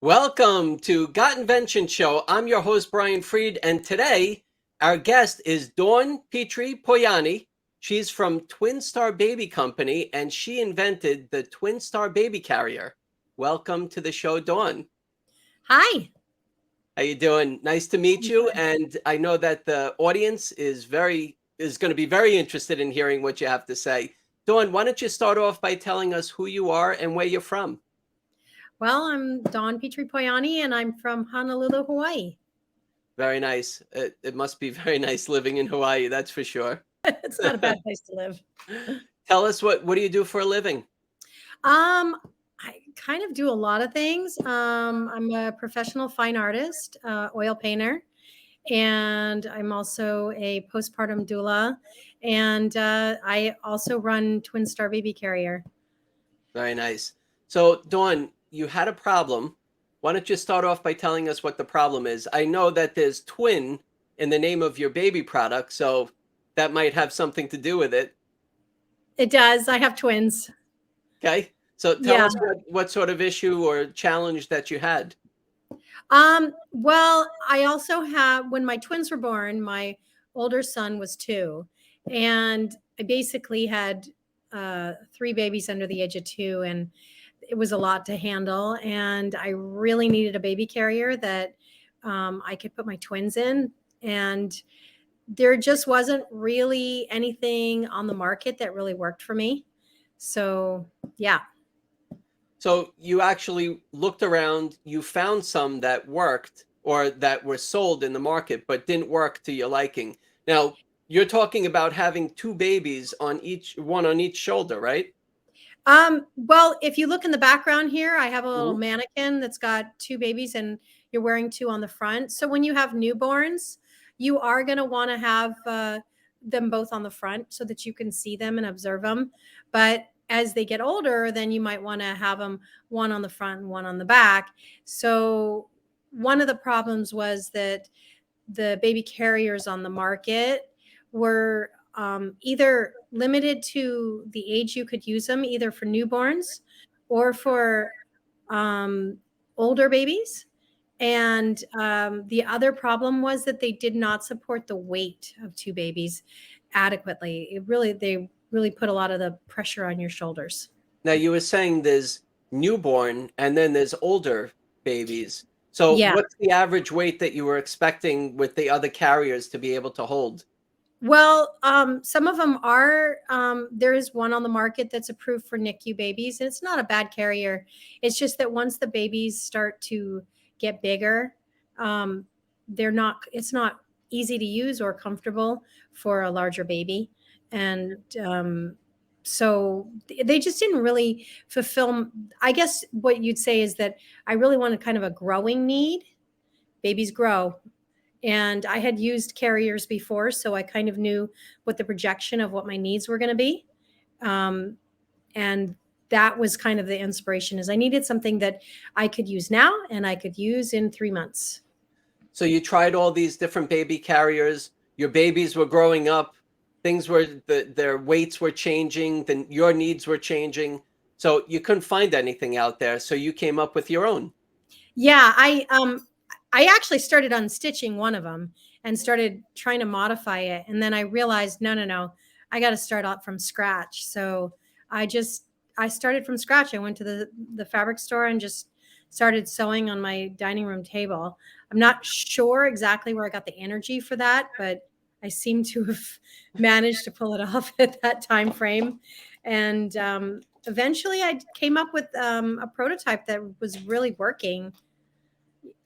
Welcome to Got Invention Show. I'm your host, Brian Freed, and today our guest is Dawn Pitre Poiani. She's from TwinStar Baby Company, and she invented the TwinStar Baby Carrier. Welcome to the show, Dawn. Hi. How you doing? Nice to meet you, and I know that the audience is going to be very interested in hearing what you have to say. Dawn, why don't you start off by telling us who you are and where you're from? Well, I'm Dawn Pitre Poiani, and I'm from Honolulu, Hawaii. Very nice. It must be very nice living in Hawaii, that's for sure. It's not a bad place to live. Tell us what do you do for a living? I kind of do a lot of things. I'm a professional fine artist, oil painter, and I'm also a postpartum doula, and I also run TwinStar Baby Carrier. Very nice. So, Dawn, you had a problem. Why don't you start off by telling us what the problem is? I know that there's twin in the name of your baby product, so that might have something to do with it. It does. I have twins. Okay. So tell Yeah. us what sort of issue or challenge that you had. Well, I also have, when my twins were born, my older son was 2, and I basically had 3 babies under the age of 2, and it was a lot to handle. And I really needed a baby carrier that I could put my twins in. And there just wasn't really anything on the market that really worked for me. So, yeah. So you actually looked around, you found some that worked or that were sold in the market, but didn't work to your liking. Now, you're talking about having 2 babies on one on each shoulder, right? Well, if you look in the background here, I have a little Mhm. mannequin that's got 2 babies, and you're wearing 2 on the front. So when you have newborns, you are going to want to have them both on the front so that you can see them and observe them. But as they get older, then you might want to have them one on the front and one on the back. So one of the problems was that the baby carriers on the market were either limited to the age you could use them, either for newborns or for um, older babies. And the other problem was that they did not support the weight of 2 babies adequately. They really put a lot of the pressure on your shoulders. Now you were saying there's newborn and then there's older babies. So Yeah. what's the average weight that you were expecting with the other carriers to be able to hold? Well, some of them are. There is one on the market that's approved for NICU babies, and it's not a bad carrier. It's just that once the babies start to get bigger, um, they're not. It's not easy to use or comfortable for a larger baby, and so they just didn't really fulfill. I guess what you'd say is that I really wanted kind of a growing need. Babies grow, and I had used carriers before, so I kind of knew what the projection of what my needs were going to be. Um, and that was kind of the inspiration, is I needed something that I could use now and I could use in 3 months. So you tried all these different baby carriers, your babies were growing up, their weights were changing, then your needs were changing. So you couldn't find anything out there, so you came up with your own. Yeah, I actually started unstitching one of them and started trying to modify it, and then I realized no, I got to start out from scratch. So I started from scratch. I went to the fabric store and just started sewing on my dining room table. I'm not sure exactly where I got the energy for that, but I seem to have managed to pull it off at that time frame. And eventually I came up with a prototype that was really working,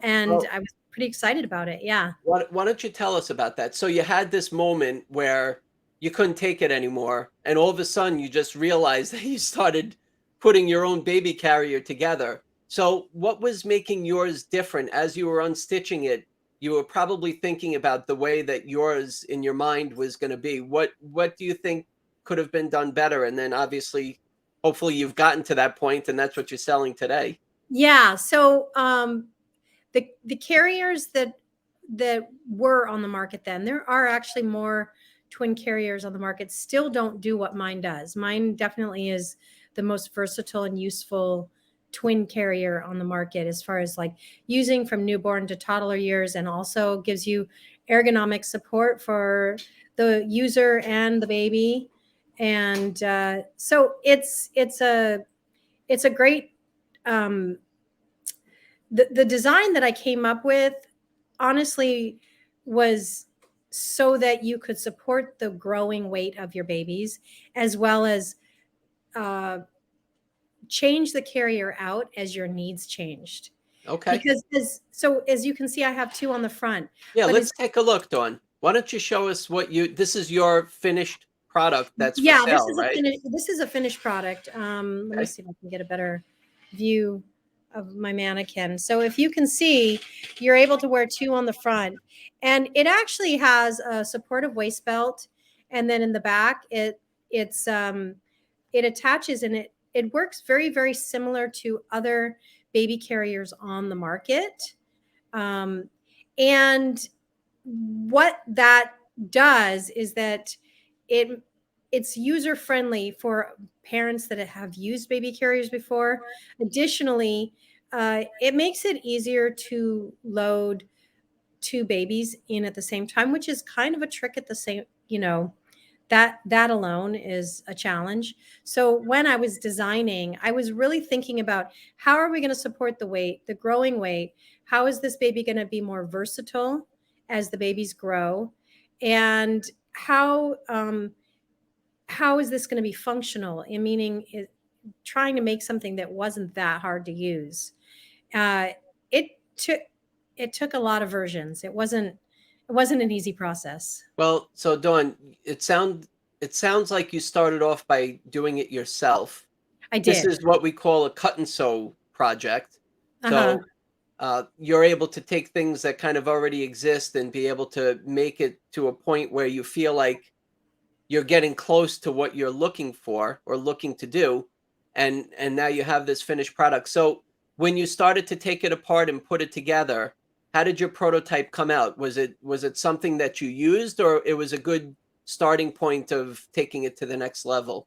and Well, I was pretty excited about it. Yeah. why don't you tell us about that? So you had this moment where you couldn't take it anymore, and all of a sudden you just realized that you started putting your own baby carrier together. So what was making yours different as you were unstitching it? You were probably thinking about the way that yours in your mind was going to be. What do you think could have been done better? And then obviously, hopefully you've gotten to that point and that's what you're selling today. Yeah. So the carriers that were on the market then, there are actually more twin carriers on the market, still don't do what mine does. Mine definitely is the most versatile and useful twin carrier on the market as far as like using from newborn to toddler years, and also gives you ergonomic support for the user and the baby. And so it's a great um, the design that I came up with, honestly, was so that you could support the growing weight of your babies, as well as uh, change the carrier out as your needs changed. Okay. Because as you can see, I have two on the front, Yeah, but as let's take a look, Dawn. Why don't you show us what this is your finished product that's for yeah, sale, right? this is a finished product. Let me Okay. see if I can get a better view of my mannequin. So if you can see, you're able to wear two on the front, and it actually has a supportive waist belt, and then in the back it attaches, and it works very, very similar to other baby carriers on the market. Um, and what that does is that it it's user friendly for parents that have used baby carriers before. Additionally, it makes it easier to load two babies in at the same time, which is kind of a trick at the same, that alone is a challenge. So when I was designing, I was really thinking about how are we going to support the weight, the growing weight? How is this baby going to be more versatile as the babies grow? And how is this going to be functional? In meaning, trying to make something that wasn't that hard to use. Uh, it took it took a lot of versions. It wasn't an easy process. Well, so Dawn, it sounds like you started off by doing it yourself. I This did. is what we call a cut and sew project. Uh-huh. So you're able to take things that kind of already exist and be able to make it to a point where you feel like you're getting close to what you're looking for or looking to do, and now you have this finished product. So when you started to take it apart and put it together, how did your prototype come out? Was it something that you used, or it was a good starting point of taking it to the next level?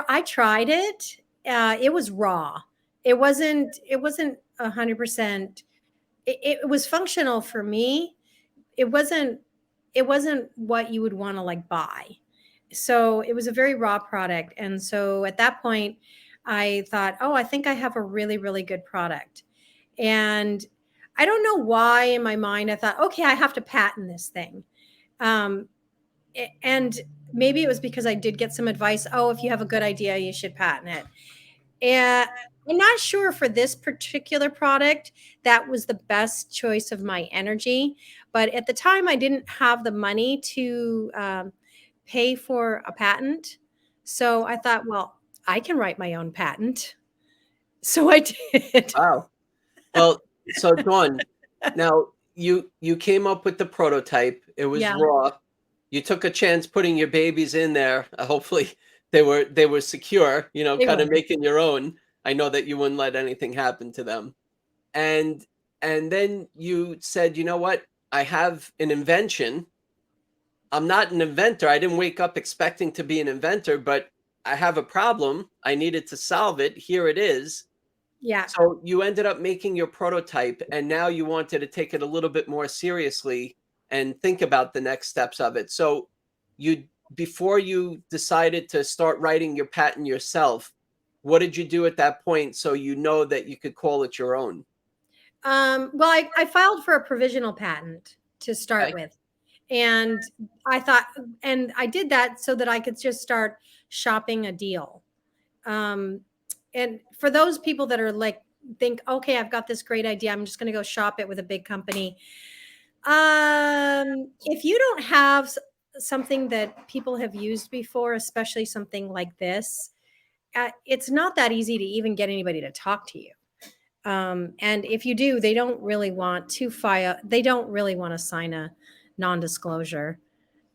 I tried it. It was raw. It wasn't 100%. It was functional for me. It wasn't what you would want to like buy. So it was a very raw product. And so at that point, I thought, oh, I think I have a really, really good product. And I don't know why in my mind I thought, okay, I have to patent this thing. Um, and maybe it was because I did get some advice. Oh, if you have a good idea, you should patent it. And I'm not sure for this particular product that was the best choice of my energy. But at the time, I didn't have the money to pay for a patent. So I thought, well, I can write my own patent. So I did. Wow. Well, so Dawn, now you came up with the prototype. It was Yeah, raw. You took a chance putting your babies in there. Hopefully they were secure, they kind were. of making your own. I know that you wouldn't let anything happen to them. And and then you said, "You know what? I have an invention. I'm not an inventor. I didn't wake up expecting to be an inventor, but I have a problem. I needed to solve it. Here it is." Yeah. So you ended up making your prototype, and now you wanted to take it a little bit more seriously and think about the next steps of it. So you before you decided to start writing your patent yourself, what did you do at that point so you know that you could call it your own? Well, I filed for a provisional patent to start Okay. with. And I thought, and I did that so that I could just start shopping a deal. Um, and for those people that are like, think, okay, I've got this great idea, I'm just going to go shop it with a big company. If you don't have something that people have used before, especially something like this, it's not that easy to even get anybody to talk to you. And if you do, they don't really want to file. They don't really want to sign a non-disclosure.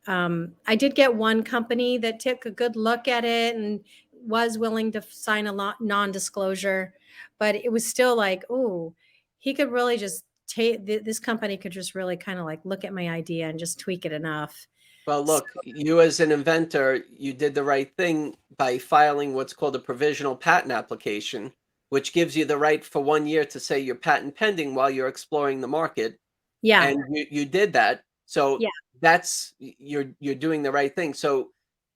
I did get one company that took a good look at it and was willing to sign a non-disclosure, but it was still like, oh, he could really just take this company could just really kind of like look at my idea and just tweak it enough. Well, So, look, you as an inventor, you did the right thing by filing what's called a provisional patent application. which gives you the right for 1 year to say you're patent pending while you're exploring the market. Yeah. And you did that. So Yeah. you're doing the right thing. So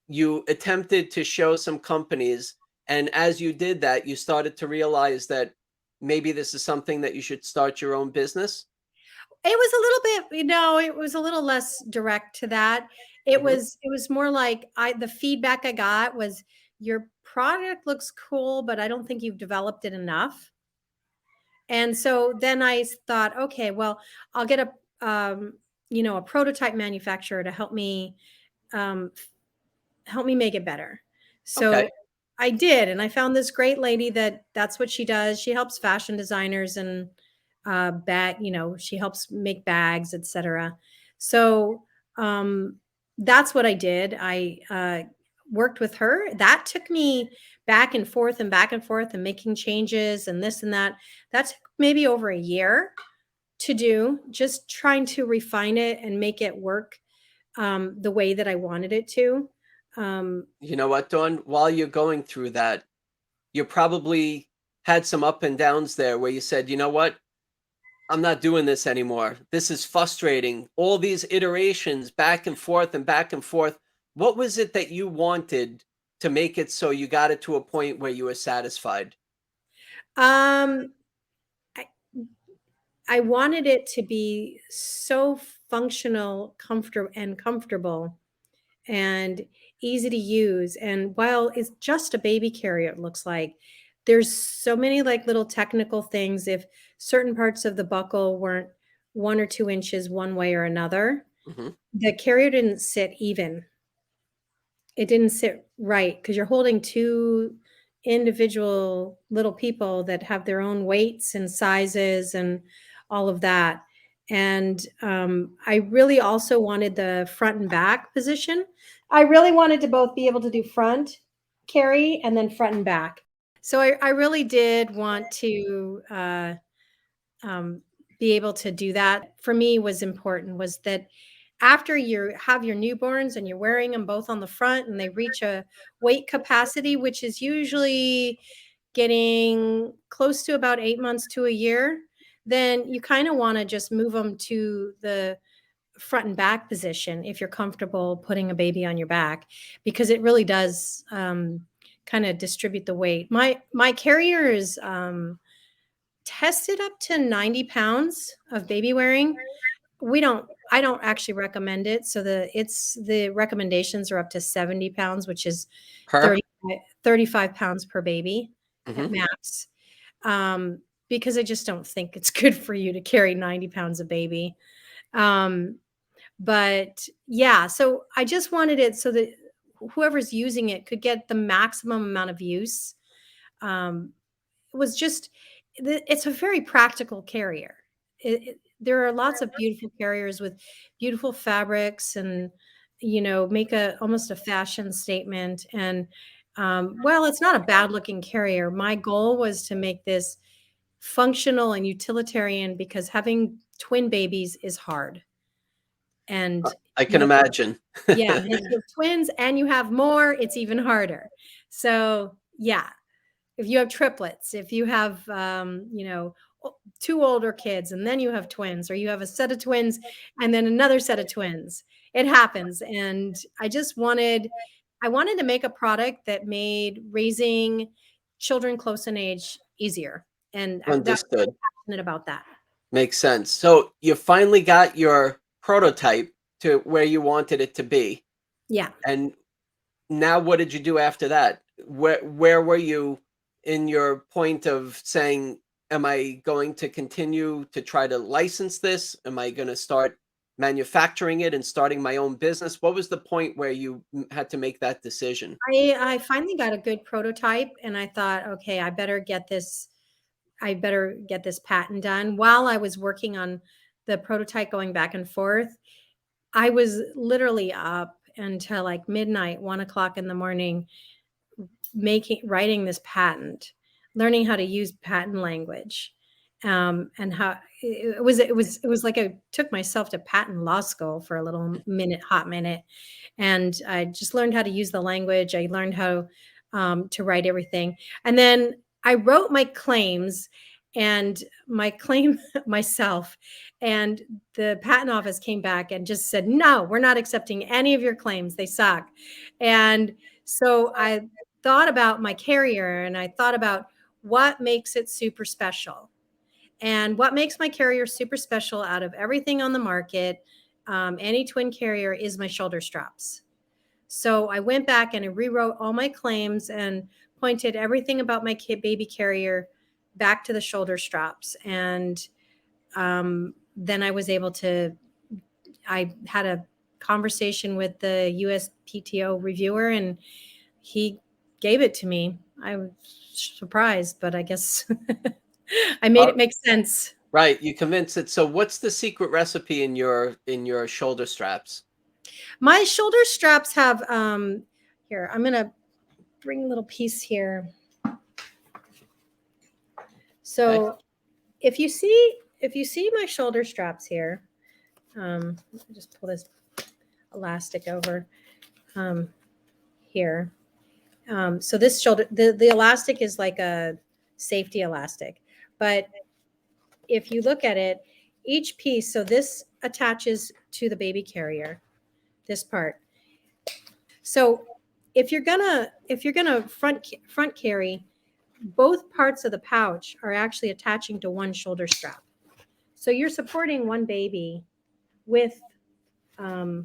you attempted to show some companies, and as you did that, you started to realize that maybe this is something that you should start your own business. It was a little bit, it was a little less direct to that. It Hmm. was it was more like the feedback I got was your product looks cool, but I don't think you've developed it enough. And so then I thought, okay, well, I'll get a prototype manufacturer to um, help me make it better. Okay. So I did, and I found this great lady that's what she does. She helps fashion designers and she helps make bags, etc. So um, that's what I did. I worked with her. That took me back and forth and making changes and this and that. That took maybe over a year to do, just trying to refine it and make it work the way that I wanted it to. Um, You know what, Dawn? While you're going through that, you probably had some up and downs there where you said, you know what? I'm not doing this anymore. This is frustrating. All these iterations back and forth and back and forth. What was it that you wanted to make it so you got it to a point where you were satisfied? um, I, I wanted it to be so functional, comfortable and easy to use. And while it's just a baby carrier, it looks like there's so many like little technical things. If certain parts of the buckle weren't 1 or 2 inches one way or another, Hmm. the carrier didn't sit even. It didn't sit right because you're holding two individual little people that have their own weights and sizes and all of that. And I really also wanted the front and back position. I really wanted to both be able to do front carry and then front and back. So I really did want to um, be able to do that. For me, was important was that after you have your newborns and you're wearing them both on the front and they reach a weight capacity, which is usually getting close to about 8 months to a year, then you kind of want to just move them to the front and back position if you're comfortable putting a baby on your back, because it really does kind of distribute the weight. My carrier is tested up to 90 pounds of baby wearing. I don't actually recommend it. So the recommendations are up to 70 pounds, which is Her? 30 35 pounds per baby at Hmm. max. Because I just don't think it's good for you to carry 90 pounds of baby. Um, but yeah, so I just wanted it so that whoever's using it could get the maximum amount of use. It was just it's a very practical carrier. There are lots of beautiful carriers with beautiful fabrics and make a almost a fashion statement. And well, it's not a bad looking carrier. My goal was to make this functional and utilitarian because having twin babies is hard. And I can you imagine. yeah, and if you have twins and you have more, it's even harder. So yeah, if you have triplets, if you have, two older kids and then you have twins, or you have a set of twins and then another set of twins, it happens. And I wanted to make a product that made raising children close in age easier. And that was Understood. passionate about that. Makes sense. So you finally got your prototype to where you wanted it to be. Yeah. And now what did you do after that? Where were you in your point of saying, am I going to continue to try to license this? Am I going to start manufacturing it and starting my own business? What was the point where you had to make that decision? I finally got a good prototype and I thought, okay, I better get this patent done. While I was working on the prototype going back and forth, I was literally up until like midnight, 1 o'clock in the morning, writing this patent, learning how to use patent language. And how it was like I took myself to patent law school for a hot minute. And I just learned how to use the language. I learned how to write everything. And then I wrote my claims and my claim myself, and the patent office came back and just said, no, we're not accepting any of your claims. They suck. And so I thought about my carrier and I thought about what makes it super special. And what makes my carrier super special out of everything on the market, any twin carrier, is my shoulder straps. So I went back and I rewrote all my claims and pointed everything about my baby carrier back to the shoulder straps. And then I was able to, I had a conversation with the USPTO reviewer and he gave it to me. I was surprised, but I guess I made it make sense. Right, you convinced it. So what's the secret recipe in your shoulder straps? My shoulder straps have, here, I'm going to bring a little piece here. So Okay. if you see my shoulder straps here, let me just pull this elastic over here. So this shoulder, the elastic is like a safety elastic, but if you look at it, each piece, so this attaches to the baby carrier, this part. So if you're gonna front carry, both parts of the pouch are actually attaching to one shoulder strap. So you're supporting one baby with both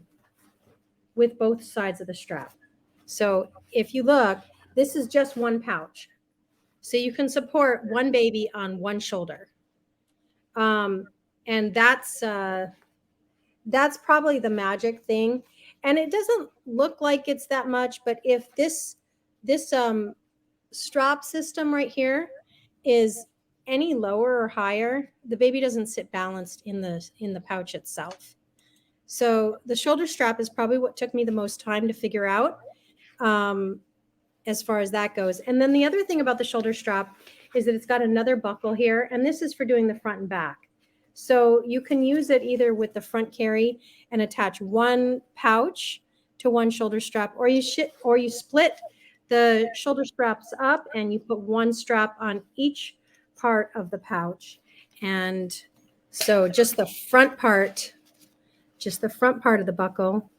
sides of the strap. So if you look, this is just one pouch. So you can support one baby on one shoulder. And that's probably the magic thing. And it doesn't look like it's that much, but if this strap system right here is any lower or higher, the baby doesn't sit balanced in the pouch itself. So the shoulder strap is probably what took me the most time to figure out, as far as that goes. And then the other thing about the shoulder strap is that it's got another buckle here, and this is for doing the front and back. So you can use it either with the front carry and attach one pouch to one shoulder strap, or you split the shoulder straps up and you put one strap on each part of the pouch. And so just the front part of the buckle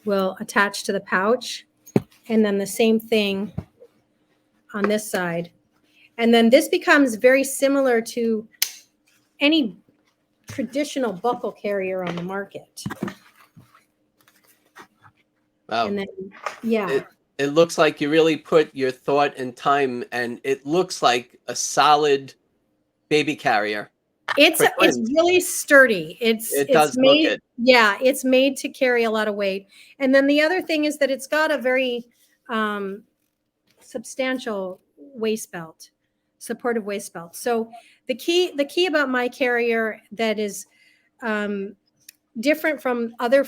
will attach to the pouch, and then the same thing on this side. And then this becomes very similar to any traditional buckle carrier on the market. Wow. And then, yeah. It looks like you really put your thought and time, and it looks like a solid baby carrier. It's really sturdy. It does look made, it. yeah, it's made to carry a lot of weight. And then the other thing is that it's got a very substantial waist belt, supportive waist belt. So the key about my carrier that is different from other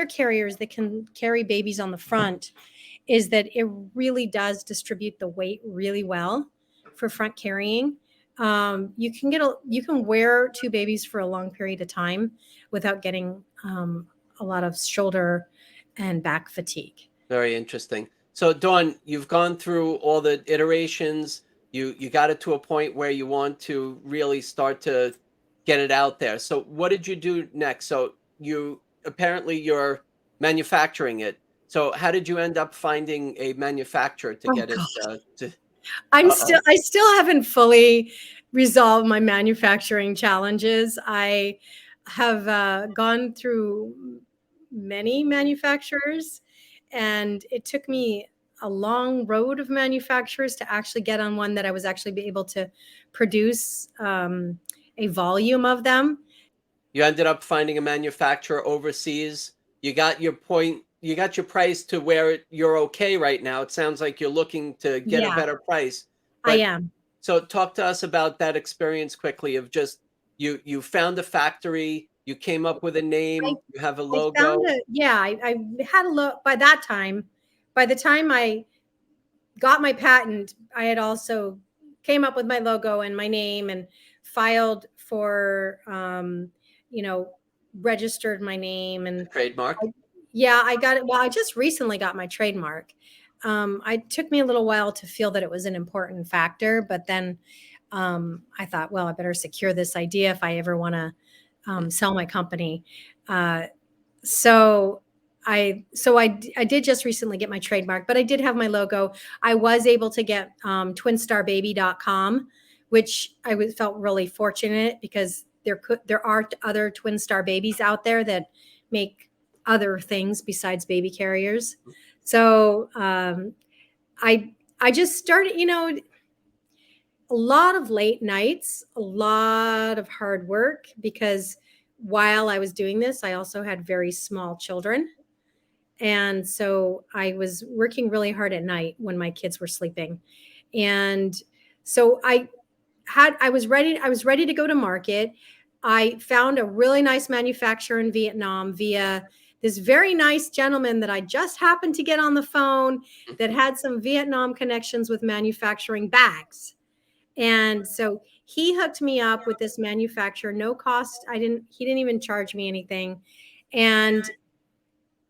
carriers that can carry babies on the front is that it really does distribute the weight really well for front carrying. You can wear two babies for a long period of time without getting a lot of shoulder and back fatigue. Very interesting. So Dawn, you've gone through all the iterations. You got it to a point where you want to really start to get it out there. So what did you do next? So you're manufacturing it. So how did you end up finding a manufacturer to get it to? I still haven't fully resolved my manufacturing challenges. I have gone through many manufacturers, and it took me a long road of manufacturers to actually get on one that I was actually be able to produce a volume of them. You ended up finding a manufacturer overseas. You got your point. You got your price to where you're okay right now. It sounds like you're looking to get a better price. I am. So talk to us about that experience quickly of just you found a factory, you came up with a name, you have a logo. I had a look by that time. By the time I got my patent, I had also came up with my logo and my name and filed for, registered my name and Trademark. I got it. Well, I just recently got my trademark. I took me a little while to feel that it was an important factor, but then I thought, well, I better secure this idea if I ever want to sell my company. Uh, so I did just recently get my trademark, but I did have my logo. I was able to get TwinStarBaby.com, which felt really fortunate because there are other TwinStar babies out there that make other things besides baby carriers. So I just started, a lot of late nights, a lot of hard work, because while I was doing this, I also had very small children. And so I was working really hard at night when my kids were sleeping. And so I was ready to go to market. I found a really nice manufacturer in Vietnam via this very nice gentleman that I just happened to get on the phone that had some Vietnam connections with manufacturing bags. And so he hooked me up with this manufacturer, no cost. He didn't even charge me anything. And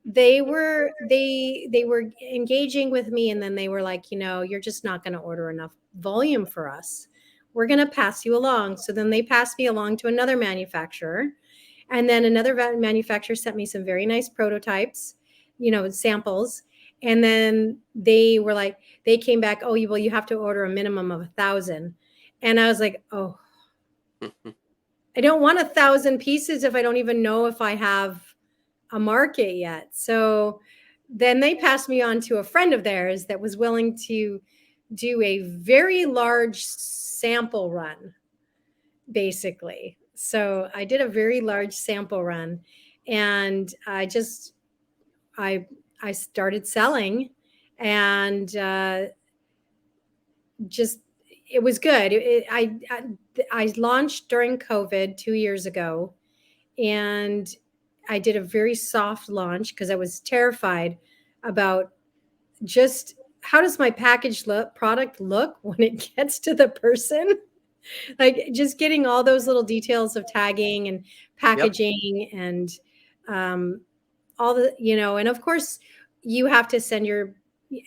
they were engaging with me, and then they were like, you're just not going to order enough volume for us. We're going to pass you along. So then they passed me along to another manufacturer, and then another manufacturer sent me some very nice prototypes, samples. And then they were like, they came back, oh, well, you have to order a minimum of 1,000. And I was like, oh, I don't want 1,000 pieces if I don't even know if I have a market yet. So then they passed me on to a friend of theirs that was willing to do a very large sample run, basically. So I did a very large sample run, and I started selling, and just it was good. I launched during COVID 2 years ago, and I did a very soft launch because I was terrified about just how does my product look when it gets to the person? Like just getting all those little details of tagging and Yep. packaging and all the, and of course you have to send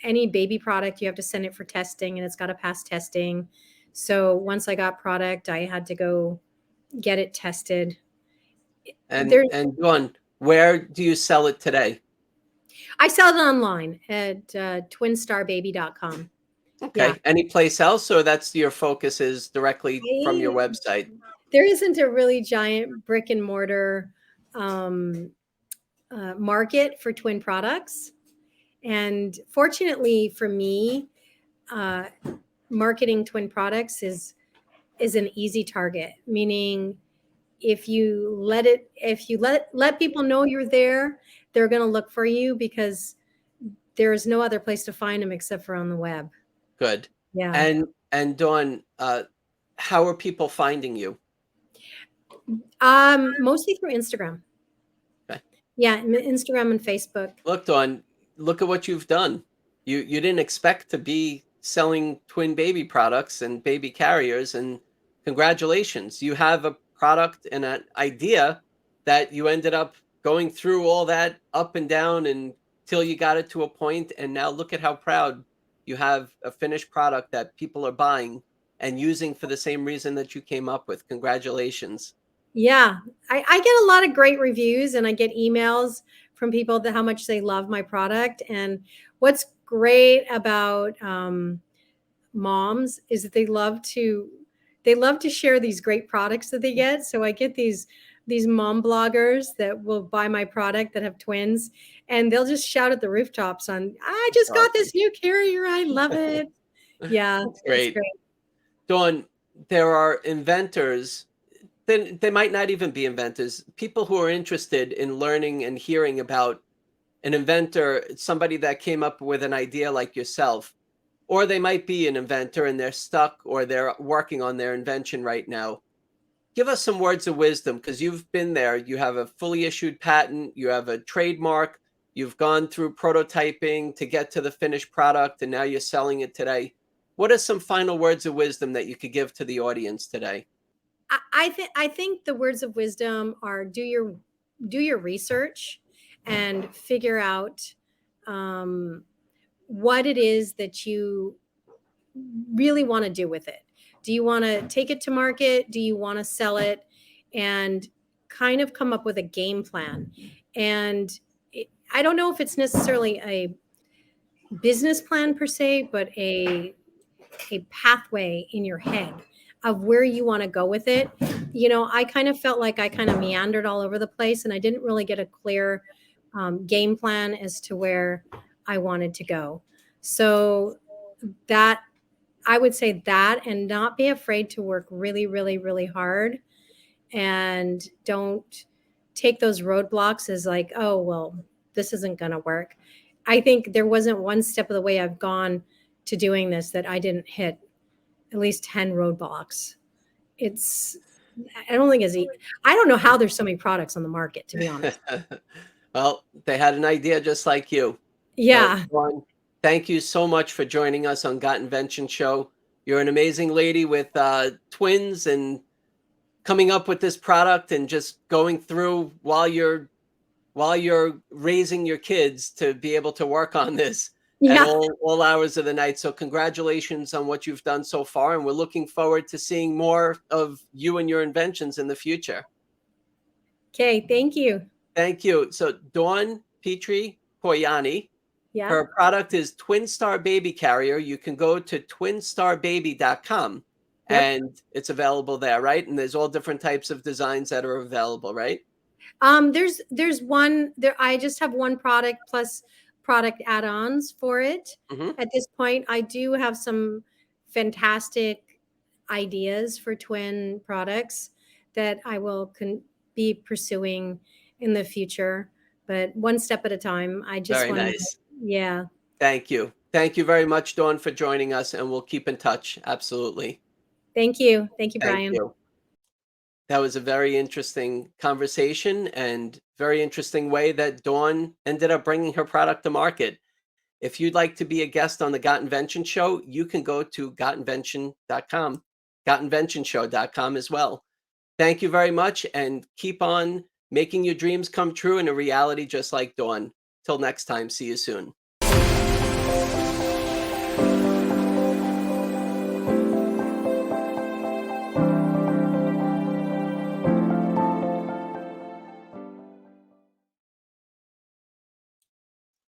any baby product, you have to send it for testing, and it's got to pass testing. So once I got product, I had to go get it tested. And Dawn, where do you sell it today? I sell it online at TwinStarBaby.com. Okay. Yeah. Any place else, or that's your focus is directly from your website? There isn't a really giant brick and mortar market for twin products. And fortunately for me, marketing twin products is an easy target, meaning if you let people know you're there, they're going to look for you because there is no other place to find them except for on the web. Good. Yeah. And Dawn, how are people finding you? Mostly through Instagram. Okay. Yeah, Instagram and Facebook. Look, Dawn, look at what you've done. You didn't expect to be selling twin baby products and baby carriers, and congratulations. You have a product and an idea that you ended up going through all that up and down until you got it to a point, and now look at how proud you have a finished product that people are buying and using for the same reason that you came up with. Congratulations. Yeah, I get a lot of great reviews, and I get emails from people that how much they love my product. And what's great about moms is that they love to share these great products that they get. So I get these mom bloggers that will buy my product that have twins, and they'll just shout at the rooftops on, I just got this new carrier, I love it. Yeah, That's it's great. great. Dawn, there are inventors, then they might not even be inventors, people who are interested in learning and hearing about an inventor, somebody that came up with an idea like yourself, or they might be an inventor and they're stuck or they're working on their invention right now. Give us some words of wisdom, because you've been there. You have a fully issued patent, you have a trademark, you've gone through prototyping to get to the finished product, and now you're selling it today. What are some final words of wisdom that you could give to the audience today? I think the words of wisdom are do your research and figure out what it is that you really want to do with it. Do you want to take it to market? Do you want to sell it? And kind of come up with a game plan. And I don't know if it's necessarily a business plan per se, but a pathway in your head of where you want to go with it. I kind of felt like I kind of meandered all over the place, and I didn't really get a clear game plan as to where I wanted to go. So that, I would say that, and not be afraid to work really, really, really hard, and don't take those roadblocks as like, oh, well, this isn't going to work. I think there wasn't one step of the way I've gone to doing this that I didn't hit at least 10 roadblocks. I don't think I don't know how there's so many products on the market, to be honest. Well, they had an idea just like you. So, Yeah. Dawn, thank you so much for joining us on Got Invention Show. You're an amazing lady with twins, and coming up with this product and just going through while you're raising your kids to be able to work on this at Yeah. all hours of the night. So congratulations on what you've done so far, and we're looking forward to seeing more of you and your inventions in the future. Okay. Thank you. Thank you. So Dawn Pitre Poiani, Yeah. her product is TwinStar Baby Carrier. You can go to twinstarbaby.com Yep. and it's available there, right? And there's all different types of designs that are available, right? There's one there. I just have one product plus product add-ons for it. Hmm. At this point, I do have some fantastic ideas for twin products that I will be pursuing in the future, but one step at a time. I just Very want to, nice. yeah. Thank you. Thank you very much, Dawn, for joining us, and we'll keep in touch. Absolutely. Thank you. Thank you, Thank Brian. you. That was a very interesting conversation and very interesting way that Dawn ended up bringing her product to market. If you'd like to be a guest on the Got Invention Show, you can go to gotinvention.com, gotinventionshow.com as well. Thank you very much, and keep on making your dreams come true in a reality just like Dawn. Till next time, see you soon.